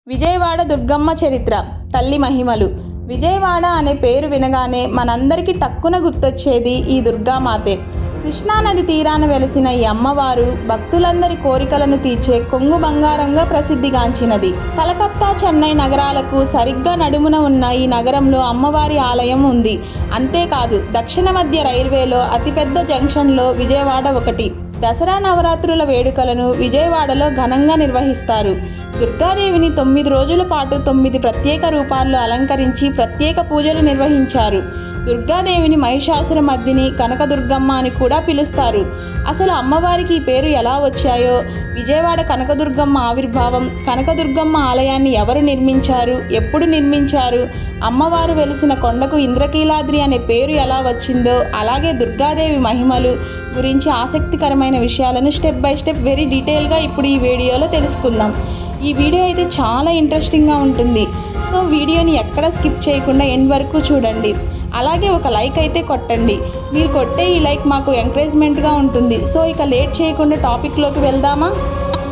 విజయవాడ దుర్గమ్మ చరిత్ర. తల్లి మహిమలు. విజయవాడ అనే పేరు వినగానే మనందరికీ టక్కున గుర్తొచ్చేది ఈ దుర్గామాతే. కృష్ణానది తీరాన వెలిసిన ఈ అమ్మవారు భక్తులందరి కోరికలను తీర్చే కొంగు బంగారంగా ప్రసిద్ధిగాంచినది. కలకత్తా, చెన్నై నగరాలకు సరిగ్గా నడుమున ఉన్న ఈ నగరంలో అమ్మవారి ఆలయం ఉంది. అంతేకాదు, దక్షిణ మధ్య రైల్వేలో అతిపెద్ద జంక్షన్లో విజయవాడ ఒకటి. దసరా నవరాత్రుల వేడుకలను విజయవాడలో ఘనంగా నిర్వహిస్తారు. దుర్గాదేవిని 9 రోజుల పాటు 9 ప్రత్యేక రూపాల్లో అలంకరించి ప్రత్యేక పూజలు నిర్వహించారు. దుర్గాదేవిని మహిషాసుర మర్దిని, కనకదుర్గమ్మ అని కూడా పిలుస్తారు. అసలు అమ్మవారికి ఈ పేరు ఎలా వచ్చాయో, విజయవాడ కనకదుర్గమ్మ ఆవిర్భావం, కనకదుర్గమ్మ ఆలయాన్ని ఎవరు నిర్మించారు, ఎప్పుడు నిర్మించారు, అమ్మవారు వెలిసిన కొండకు ఇంద్రకీలాద్రి అనే పేరు ఎలా వచ్చిందో, అలాగే దుర్గాదేవి మహిమలు గురించి ఆసక్తికరమైన విషయాలను స్టెప్ బై స్టెప్ వెరీ డీటెయిల్గా ఇప్పుడు ఈ వీడియోలో తెలుసుకుందాం. ఈ వీడియో అయితే చాలా ఇంట్రెస్టింగ్గా ఉంటుంది. సో వీడియోని ఎక్కడ స్కిప్ చేయకుండా ఎండ్ వరకు చూడండి. అలాగే ఒక లైక్ అయితే కొట్టండి. మీరు కొట్టే ఈ లైక్ మాకు ఎంకరేజ్మెంట్గా ఉంటుంది. సో ఇక లేట్ చేయకుండా టాపిక్లోకి వెళ్దామా?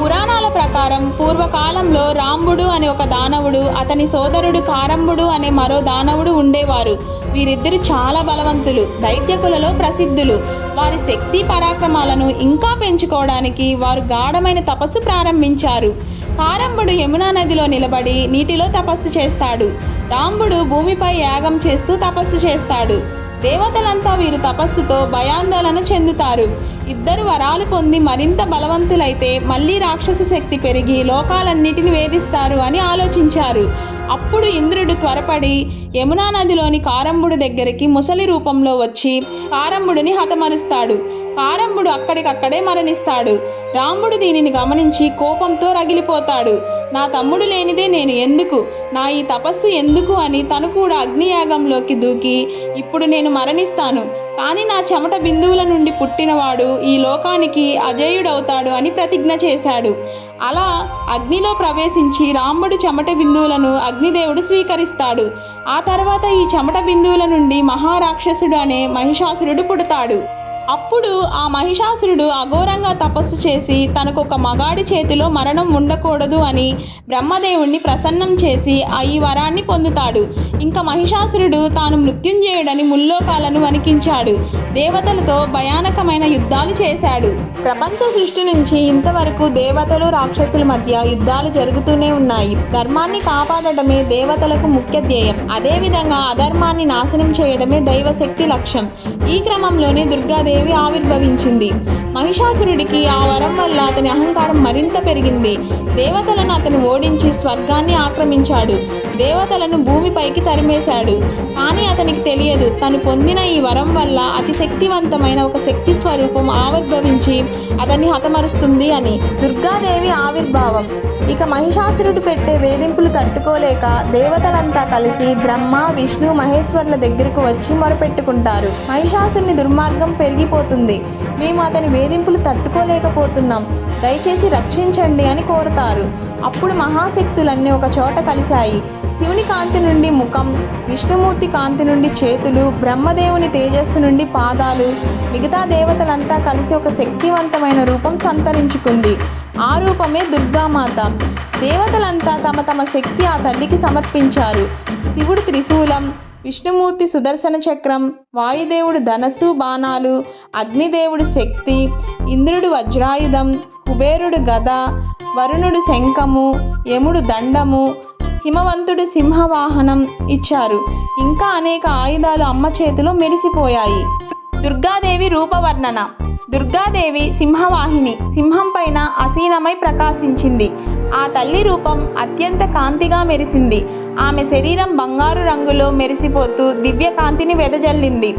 పురాణాల ప్రకారం పూర్వకాలంలో రాంబుడు అనే ఒక దానవుడు, అతని సోదరుడు కారంబుడు అనే మరో దానవుడు ఉండేవారు. వీరిద్దరు చాలా బలవంతులు, దైత్యకులలో ప్రసిద్ధులు. వారి శక్తి పరాక్రమాలను ఇంకా పెంచుకోవడానికి వారు గాఢమైన తపస్సు ప్రారంభించారు. కారంబుడు యమునా నదిలో నిలబడి నీటిలో తపస్సు చేస్తాడు. రాంబుడు భూమిపై యాగం చేస్తూ తపస్సు చేస్తాడు. దేవతలంతా వీరు తపస్సుతో భయాందోళన చెందుతారు. ఇద్దరు వరాలు పొంది మరింత బలవంతులైతే మళ్ళీ రాక్షస శక్తి పెరిగి లోకాలన్నిటిని వేధిస్తారు అని ఆలోచించారు. అప్పుడు ఇంద్రుడు త్వరపడి యమునా నదిలోని కారంబుడు దగ్గరికి ముసలి రూపంలో వచ్చి కారంబుడిని హతమరుస్తాడు. కారంబుడు అక్కడికక్కడే మరణిస్తాడు. రాముడు దీనిని గమనించి కోపంతో రగిలిపోతాడు. నా తమ్ముడు లేనిదే నేను ఎందుకు, నా ఈ తపస్సు ఎందుకు అని తను కూడా అగ్నియాగంలోకి దూకి, ఇప్పుడు నేను మరణిస్తాను, కానీ నా చెమట బిందువుల నుండి పుట్టినవాడు ఈ లోకానికి అజేయుడవుతాడు అని ప్రతిజ్ఞ చేశాడు. అలా అగ్నిలో ప్రవేశించి రాముడు చెమట బిందువులను అగ్నిదేవుడు స్వీకరిస్తాడు. ఆ తర్వాత ఈ చెమట బిందువుల నుండి మహారాక్షసుడు అనే మహిషాసురుడు పుడతాడు. అప్పుడు ఆ మహిషాసురుడు అఘోరంగా తపస్సు చేసి తనకు ఒక మగాడి చేతిలో మరణం ఉండకూడదు అని బ్రహ్మదేవుణ్ణి ప్రసన్నం చేసి ఈ వరాన్ని పొందుతాడు. ఇంకా మహిషాసురుడు తాను మృత్యుంజయుడని ముల్లోకాలను వణికించాడు. దేవతలతో భయానకమైన యుద్ధాలు చేశాడు. ప్రపంచ సృష్టి నుంచి ఇంతవరకు దేవతలు రాక్షసుల మధ్య యుద్ధాలు జరుగుతూనే ఉన్నాయి. ధర్మాన్ని కాపాడటమే దేవతలకు ముఖ్య ధ్యేయం. అదేవిధంగా అధర్మాన్ని నాశనం చేయడమే దైవశక్తి లక్ష్యం. ఈ క్రమంలోనే దుర్గాదేవి ఆవిర్భవించింది. మహిషాసురుడికి ఆ వరం వల్ల అతని అహంకారం మరింత పెరిగింది. దేవతలను అతను ఓడించి స్వర్గాన్ని ఆక్రమించాడు. దేవతలను భూమిపైకి తరిమేశాడు. కానీ అతనికి తెలియదు, తను పొందిన ఈ వరం వల్ల అతి శక్తివంతమైన ఒక శక్తి స్వరూపం ఆవిర్భవించి అతన్ని హతమరుస్తుంది అని. దుర్గాదేవి ఆవిర్భావం. ఇక మహిషాసురుడు పెట్టే వేధింపులు తట్టుకోలేక దేవతలంతా కలిసి బ్రహ్మ, విష్ణు, మహేశ్వర్ల దగ్గరకు వచ్చి మొరపెట్టుకుంటారు. మహిషాసురుని దుర్మార్గం పెరిగిపోతుంది, మేము అతని వేధింపులు తట్టుకోలేకపోతున్నాం, దయచేసి రక్షించండి అని కోరుతారు. అప్పుడు మహాశక్తులన్నీ ఒక చోట కలిశాయి. శివుని కాంతి నుండి ముఖం, విష్ణుమూర్తి కాంతి నుండి చేతులు, బ్రహ్మదేవుని తేజస్సు నుండి పాదాలు, మిగతా దేవతలంతా కలిసి ఒక శక్తివంతమైన రూపం సంతరించుకుంది. ఆ రూపమే దుర్గామాత. దేవతలంతా తమ తమ శక్తి ఆ తల్లికి సమర్పించారు. శివుడు త్రిశూలం, విష్ణుమూర్తి సుదర్శన చక్రం, వాయుదేవుడు ధనస్సు బాణాలు, అగ్నిదేవుడు శక్తి, ఇంద్రుడు వజ్రాయుధం, కుబేరుడు గద, వరుణుడు శంఖము, యముడు దండము, హిమవంతుడు సింహవాహనం ఇచ్చారు. ఇంకా అనేక ఆయుధాలు అమ్మ చేతిలో మెరిసిపోయాయి. దుర్గాదేవి రూపవర్ణన. దుర్గాదేవి సింహవాహిని, సింహం పైన అసీనమై ప్రకాశించింది. ఆ తల్లి రూపం అత్యంత కాంతిగా మెరిసింది. ఆమె శరీరం బంగారు రంగులో మెరిసిపోతూ దివ్య కాంతిని వెదజల్లింది.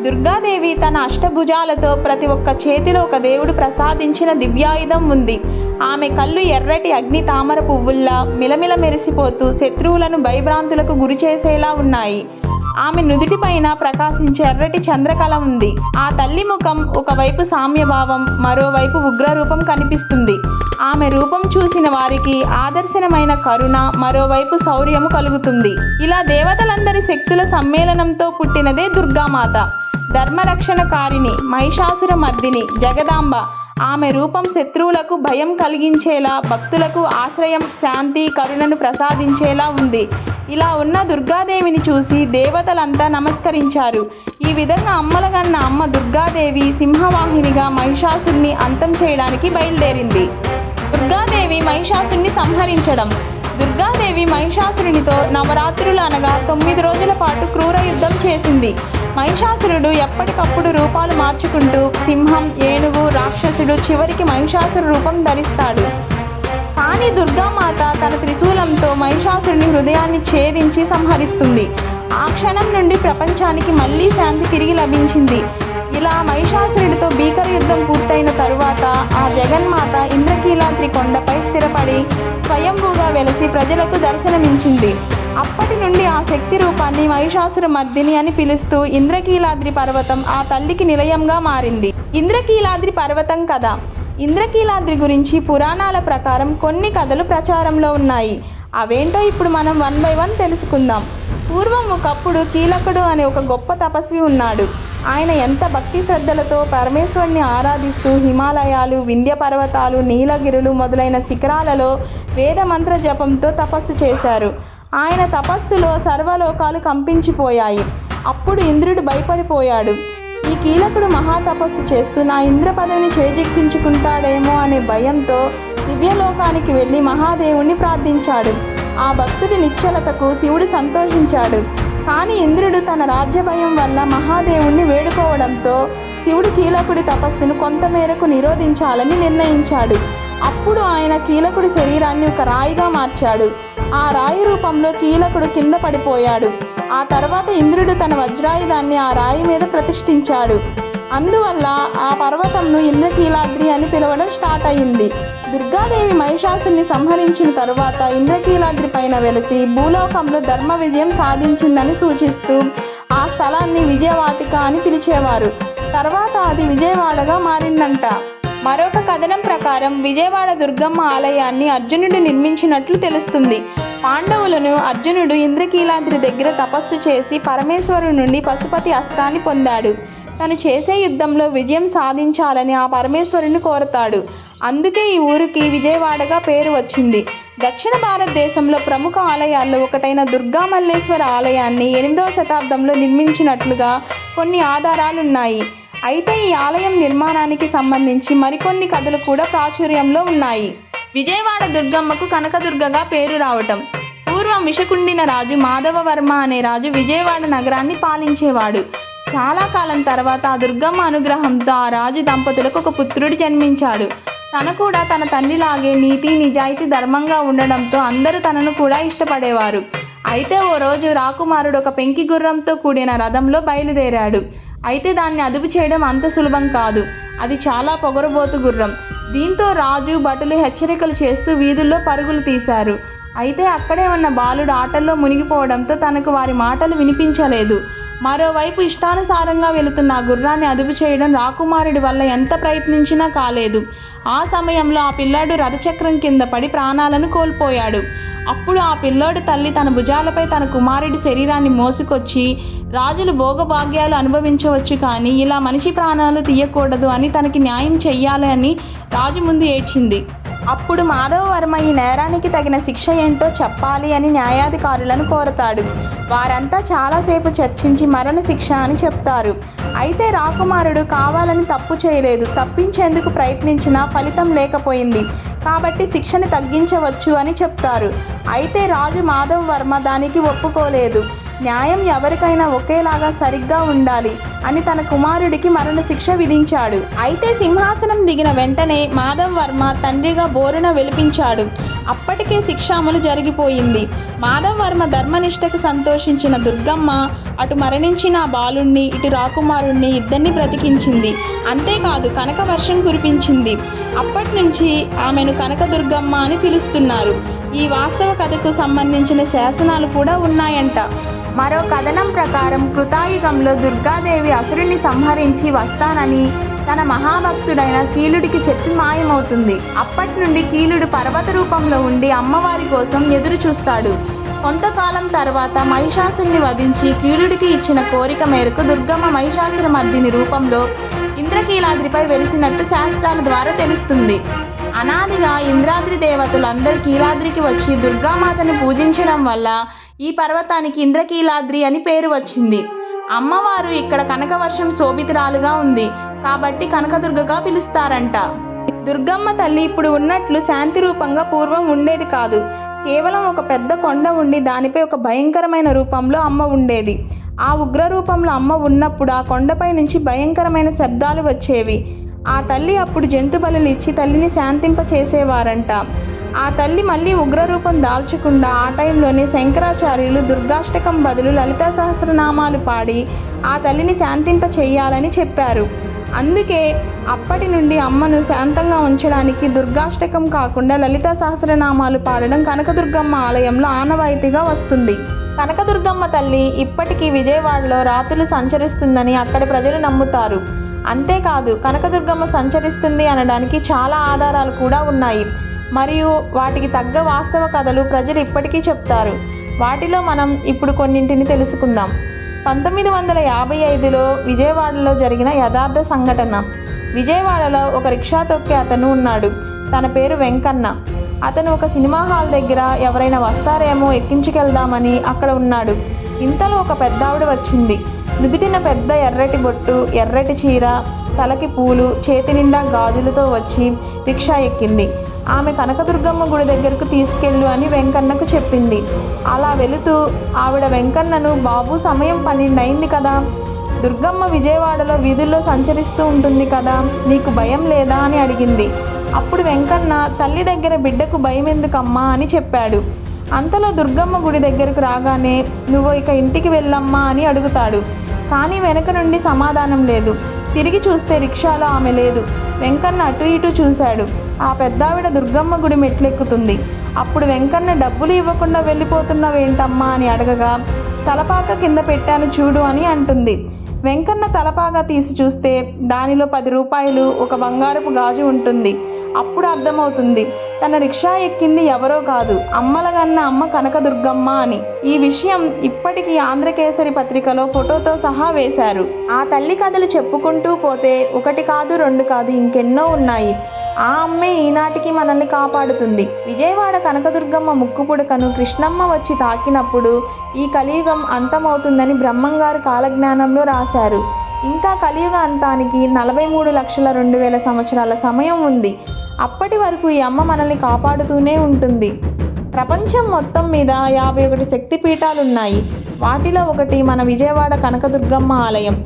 దుర్గాదేవి తన అష్టభుజాలతో ప్రతి ఒక్క చేతిలో ఒక దేవుడు ప్రసాదించిన దివ్యాయుధం ఉంది. ఆమె కళ్ళు ఎర్రటి అగ్ని తామర పువ్వుల్లా మిలమిల మెరిసిపోతూ శత్రువులను భయభ్రాంతులకు గురి చేసేలా ఉన్నాయి. ఆమె నుదుటిపైన ప్రకాశించే ఎర్రటి చంద్రకళ ఉంది. ఆ తల్లి ముఖం ఒకవైపు సామ్యభావం, మరోవైపు ఉగ్రరూపం కనిపిస్తుంది. ఆమె రూపం చూసిన వారికి ఆదర్శనమైన కరుణ, మరోవైపు శౌర్యము కలుగుతుంది. ఇలా దేవతలందరి శక్తుల సమ్మేళనంతో పుట్టినదే దుర్గామాత. ధర్మరక్షణకారిణి, మహిషాసుర మర్దిని, జగదాంబ. ఆమె రూపం శత్రువులకు భయం కలిగించేలా, భక్తులకు ఆశ్రయం, శాంతి, కరుణను ప్రసాదించేలా ఉంది. ఇలా ఉన్న దుర్గాదేవిని చూసి దేవతలంతా నమస్కరించారు. ఈ విధంగా అమ్మలగన్న అమ్మ దుర్గాదేవి సింహవాహినిగా మహిషాసురుని అంతం చేయడానికి బయలుదేరింది. దుర్గాదేవి మహిషాసురుని సంహరించడం. దుర్గాదేవి మహిషాసురునితో నవరాత్రులు అనగా 9 రోజుల పాటు క్రూర యుద్ధం చేసింది. మహిషాసురుడు ఎప్పటికప్పుడు రూపాలు మార్చుకుంటూ సింహం, ఏనుగు, రాక్షసుడు, చివరికి మహిషాసురు రూపం ధరిస్తాడు. కానీ దుర్గామాత తన త్రిశూలంతో మహిషాసురుని హృదయాన్ని ఛేదించి సంహరిస్తుంది. ఆ క్షణం నుండి ప్రపంచానికి మళ్ళీ శాంతి తిరిగి లభించింది. ఇలా మహిషాసురుడితో భీకర యుద్ధం పూర్తయిన తరువాత ఆ జగన్మాత ఇంద్రకీలాద్రి కొండపై స్థిరపడి స్వయంభూగా వెలసి ప్రజలకు దర్శనమించింది. అప్పటి నుండి ఆ శక్తి రూపాన్ని మహిషాసుర మర్దిని అని పిలుస్తూ ఇంద్రకీలాద్రి పర్వతం ఆ తల్లికి నిలయంగా మారింది. ఇంద్రకీలాద్రి పర్వతం కథ. ఇంద్రకీలాద్రి గురించి పురాణాల ప్రకారం కొన్ని కథలు ప్రచారంలో ఉన్నాయి. అవేంటో ఇప్పుడు మనం 1 by 1 తెలుసుకుందాం. పూర్వం ఒకప్పుడు కీలకుడు అనే ఒక గొప్ప తపస్వి ఉన్నాడు. ఆయన ఎంత భక్తి శ్రద్ధలతో పరమేశ్వరుని ఆరాధిస్తూ హిమాలయాలు, వింధ్య పర్వతాలు, నీలగిరులు మొదలైన శిఖరాలలో వేద మంత్ర జపంతో తపస్సు చేశారు. ఆయన తపస్సులో సర్వలోకాలు కంపించిపోయాయి. అప్పుడు ఇంద్రుడు భయపడిపోయాడు. ఈ కీలకుడు మహాతపస్సు చేస్తూ నా ఇంద్ర పదవిని చేజిక్కించుకుంటాడేమో అనే భయంతో దివ్యలోకానికి వెళ్ళి మహాదేవుణ్ణి ప్రార్థించాడు. ఆ భక్తుడి నిశ్చలతకు శివుడు సంతోషించాడు. కానీ ఇంద్రుడు తన రాజ్య భయం వల్ల మహాదేవుణ్ణి వేడుకోవడంతో శివుడు కీలకుడి తపస్సును కొంతమేరకు నిరోధించాలని నిర్ణయించాడు. అప్పుడు ఆయన కీలకుడి శరీరాన్ని ఒక రాయిగా మార్చాడు. ఆ రాయి రూపంలో కీలకుడు కింద పడిపోయాడు. ఆ తర్వాత ఇంద్రుడు తన వజ్రాయుధాన్ని ఆ రాయి మీద ప్రతిష్ఠించాడు. అందువల్ల ఆ పర్వతంను ఇంద్రకీలాద్రి అని పిలవడం స్టార్ట్ అయింది. దుర్గాదేవి మహిషాసుని సంహరించిన తరువాత ఇంద్రకీలాద్రి పైన వెలిసి భూలోకంలో ధర్మ విజయం సాధించిందని సూచిస్తూ ఆ స్థలాన్ని విజయవాటిక అని పిలిచేవారు. తర్వాత అది విజయవాడగా మారిందంట. మరొక కథనం ప్రకారం విజయవాడ దుర్గమ్మ ఆలయాన్ని అర్జునుడు నిర్మించినట్లు తెలుస్తుంది. పాండవులను అర్జునుడు ఇంద్రకీలాద్రి దగ్గర తపస్సు చేసి పరమేశ్వరుడి నుండి పశుపతి అస్త్రాన్ని పొందాడు. తను చేసే యుద్ధంలో విజయం సాధించాలని ఆ పరమేశ్వరుని కోరతాడు. అందుకే ఈ ఊరికి విజయవాడగా పేరు వచ్చింది. దక్షిణ భారతదేశంలో ప్రముఖ ఆలయాల్లో ఒకటైన దుర్గా మల్లేశ్వర ఆలయాన్ని 8వ శతాబ్దంలో నిర్మించినట్లుగా కొన్ని ఆధారాలున్నాయి. అయితే ఈ ఆలయం నిర్మాణానికి సంబంధించి మరికొన్ని కథలు కూడా ప్రాచుర్యంలో ఉన్నాయి. విజయవాడ దుర్గమ్మకు కనకదుర్గగా పేరు రావటం. పూర్వం విషకుండిన రాజు మాధవవర్మ అనే రాజు విజయవాడ నగరాన్ని పాలించేవాడు. చాలా కాలం తర్వాత ఆ దుర్గమ్మ అనుగ్రహంతో ఆ రాజు దంపతులకు ఒక పుత్రుడు జన్మించాడు. తను కూడా తన తండ్రిలాగే నీతి, నిజాయితీ, ధర్మంగా ఉండడంతో అందరూ తనను కూడా ఇష్టపడేవారు. అయితే ఓ రోజు రాకుమారుడు ఒక పెంకి గుర్రంతో కూడిన రథంలో బయలుదేరాడు. అయితే దాన్ని అదుపు చేయడం అంత సులభం కాదు. అది చాలా పొగరబోతు గుర్రం. దీంతో రాజు, భటులు హెచ్చరికలు చేస్తూ వీధుల్లో పరుగులు తీశారు. అయితే అక్కడే ఉన్న బాలుడు ఆటల్లో మునిగిపోవడంతో తనకు వారి మాటలు వినిపించలేదు. మరోవైపు ఇష్టానుసారంగా వెళుతున్న ఆ గుర్రాన్ని అదుపు చేయడం రాకుమారుడి వల్ల ఎంత ప్రయత్నించినా కాలేదు. ఆ సమయంలో ఆ పిల్లాడు రథచక్రం కింద పడి ప్రాణాలను కోల్పోయాడు. అప్పుడు ఆ పిల్లోడి తల్లి తన భుజాలపై తన కుమారుడి శరీరాన్ని మోసుకొచ్చి రాజులు భోగభాగ్యాలు అనుభవించవచ్చు కానీ ఇలా మనిషి ప్రాణాలు తీయకూడదు అని తనకి న్యాయం చెయ్యాలి అని రాజు ముందు ఏడ్చింది. అప్పుడు మాధవవర్మ ఈ నేరానికి తగిన శిక్ష ఏంటో చెప్పాలి అని న్యాయాధికారులను కోరతాడు. వారంతా చాలాసేపు చర్చించి మరణ శిక్ష అని చెప్తారు. అయితే రాకుమారుడు కావాలని తప్పు చేయలేదు. తప్పించేందుకు ప్రయత్నించినా ఫలితం లేకపోయింది. కాబట్టి శిక్షను తగ్గించవచ్చు అని చెప్తారు. అయితే రాజు మాధవవర్మ దానికి ఒప్పుకోలేదు. న్యాయం ఎవరికైనా ఒకేలాగా సరిగ్గా ఉండాలి అని తన కుమారుడికి మరణ శిక్ష విధించాడు. అయితే సింహాసనం దిగిన వెంటనే మాధవవర్మ తండ్రిగా బోరున విలిపించాడు. అప్పటికే శిక్ష అమలు జరిగిపోయింది. మాధవవర్మ ధర్మనిష్టకు సంతోషించిన దుర్గమ్మ అటు మరణించిన ఆ బాలుణ్ణి, ఇటు రాకుమారుణ్ణి ఇద్దరిని బ్రతికించింది. అంతేకాదు కనక వర్షం కురిపించింది. అప్పటి నుంచి ఆమెను కనకదుర్గమ్మ అని పిలుస్తున్నారు. ఈ వాస్తవ కథకు సంబంధించిన శాసనాలు కూడా ఉన్నాయంట. మరో కథనం ప్రకారం కృతాయుగంలో దుర్గాదేవి అసురుని సంహరించి వస్తానని తన మహాభక్తుడైన కీలుడికి చెప్పి మాయమవుతుంది. అప్పటి నుండి కీలుడు పర్వత రూపంలో ఉండి అమ్మవారి కోసం ఎదురు చూస్తాడు. కొంతకాలం తర్వాత మహిషాసుని వధించి కీలుడికి ఇచ్చిన కోరిక మేరకు దుర్గమ్మ మహిషాసుర మర్దిని రూపంలో ఇంద్రకీలాద్రిపై వెలిసినట్టు శాస్త్రాల ద్వారా తెలుస్తుంది. అనాదిగా ఇంద్రాద్రి దేవతలందరూ కీలాద్రికి వచ్చి దుర్గామాతను పూజించడం వల్ల ఈ పర్వతానికి ఇంద్రకీలాద్రి అని పేరు వచ్చింది. అమ్మవారు ఇక్కడ కనకవర్షం శోభితురాలుగా ఉంది కాబట్టి కనకదుర్గగా పిలుస్తారంట. దుర్గమ్మ తల్లి ఇప్పుడు ఉన్నట్లు శాంతి రూపంగా పూర్వం ఉండేది కాదు. కేవలం ఒక పెద్ద కొండ ఉండి దానిపై ఒక భయంకరమైన రూపంలో అమ్మ ఉండేది. ఆ ఉగ్ర రూపంలో అమ్మ ఉన్నప్పుడు ఆ కొండపై నుంచి భయంకరమైన శబ్దాలు వచ్చేవి. ఆ తల్లి అప్పుడు జంతు బలులు ఇచ్చి తల్లిని శాంతింప చేసేవారంట. ఆ తల్లి మళ్ళీ ఉగ్రరూపం దాల్చకుండా ఆ టైంలోనే శంకరాచార్యులు దుర్గాష్టకం బదులు లలితా సహస్రనామాలు పాడి ఆ తల్లిని శాంతింప చెయ్యాలని చెప్పారు. అందుకే అప్పటి నుండి అమ్మను శాంతంగా ఉంచడానికి దుర్గాష్టకం కాకుండా లలితా సహస్రనామాలు పాడడం కనకదుర్గమ్మ ఆలయంలో ఆనవాయితీగా వస్తుంది. కనకదుర్గమ్మ తల్లి ఇప్పటికీ విజయవాడలో రాత్రులు సంచరిస్తుందని అక్కడి ప్రజలు నమ్ముతారు. అంతేకాదు కనకదుర్గమ్మ సంచరిస్తుంది అనడానికి చాలా ఆధారాలు కూడా ఉన్నాయి. మరియు వాటికి తగ్గ వాస్తవ కథలు ప్రజలు ఇప్పటికీ చెప్తారు. వాటిలో మనం ఇప్పుడు కొన్నింటిని తెలుసుకుందాం. 1955లో విజయవాడలో జరిగిన యథార్థ సంఘటన. విజయవాడలో ఒక రిక్షా తొక్కే అతను ఉన్నాడు. తన పేరు వెంకన్న. అతను ఒక సినిమా హాల్ దగ్గర ఎవరైనా వస్తారేమో ఎక్కించుకెళ్దామని అక్కడ ఉన్నాడు. ఇంతలో ఒక పెద్దావిడ వచ్చింది. నుదుటిన పెద్ద ఎర్రటి బొట్టు, ఎర్రటి చీర, తలకి పూలు, చేతి నిండా గాజులతో వచ్చి రిక్షా ఎక్కింది. ఆమె కనకదుర్గమ్మ గుడి దగ్గరకు తీసుకెళ్ళు అని వెంకన్నకు చెప్పింది. అలా వెళుతూ ఆవిడ వెంకన్నను, బాబు సమయం 12 అయింది కదా, దుర్గమ్మ విజయవాడలో వీధుల్లో సంచరిస్తూ ఉంటుంది కదా, నీకు భయం లేదా అని అడిగింది. అప్పుడు వెంకన్న తల్లి దగ్గర బిడ్డకు భయం ఎందుకమ్మా అని చెప్పాడు. అంతలో దుర్గమ్మ గుడి దగ్గరకు రాగానే నువ్వు ఇక ఇంటికి వెళ్ళమ్మా అని అడుగుతాడు. కానీ వెనక నుండి సమాధానం లేదు. తిరిగి చూస్తే రిక్షాలో ఆమె లేదు. వెంకన్న అటు ఇటు చూశాడు. ఆ పెద్దావిడ దుర్గమ్మ గుడి మెట్లెక్కుతుంది. అప్పుడు వెంకన్న డబ్బులు ఇవ్వకుండా వెళ్ళిపోతున్నావేంటమ్మా అని అడగగా తలపాక కింద పెట్టాను చూడు అని అంటుంది. వెంకన్న తలపాగా తీసి చూస్తే దానిలో 10 రూపాయలు, ఒక బంగారపు గాజు ఉంటుంది. అప్పుడు అర్థమవుతుంది తన రిక్షా ఎక్కింది ఎవరో కాదు, అమ్మలగన్న అమ్మ కనకదుర్గమ్మ అని. ఈ విషయం ఇప్పటికీ ఆంధ్రకేసరి పత్రికలో ఫోటోతో సహా వేశారు. ఆ తల్లి కథలు చెప్పుకుంటూ పోతే 1 కాదు 2 కాదు ఇంకెన్నో ఉన్నాయి. ఆ అమ్మే ఈనాటికి మనల్ని కాపాడుతుంది. విజయవాడ కనకదుర్గమ్మ ముక్కు పుడకను కృష్ణమ్మ వచ్చి తాకినప్పుడు ఈ కలియుగం అంతమవుతుందని బ్రహ్మంగారు కాలజ్ఞానంలో రాశారు. ఇంకా కలియుగ అంతానికి 43,02,000 సంవత్సరాల సమయం ఉంది. అప్పటి వరకు ఈ అమ్మ మనల్ని కాపాడుతూనే ఉంటుంది. ప్రపంచం మొత్తం మీద 51 శక్తిపీఠాలున్నాయి. వాటిలో ఒకటి మన విజయవాడ కనకదుర్గమ్మ ఆలయం.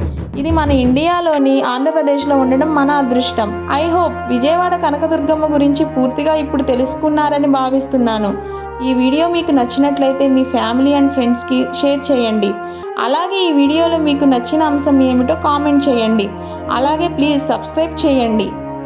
ఇది మన ఇండియాలోని ఆంధ్రప్రదేశ్లో ఉండడం మన అదృష్టం. ఐ హోప్ విజయవాడ కనకదుర్గమ్మ గురించి పూర్తిగా ఇప్పుడు తెలుసుకున్నారని భావిస్తున్నాను. ఈ వీడియో మీకు నచ్చినట్లయితే మీ ఫ్యామిలీ అండ్ ఫ్రెండ్స్కి షేర్ చేయండి. అలాగే ఈ వీడియోలో మీకు నచ్చిన అంశం ఏమిటో కామెంట్ చేయండి. అలాగే ప్లీజ్ సబ్స్క్రైబ్ చేయండి.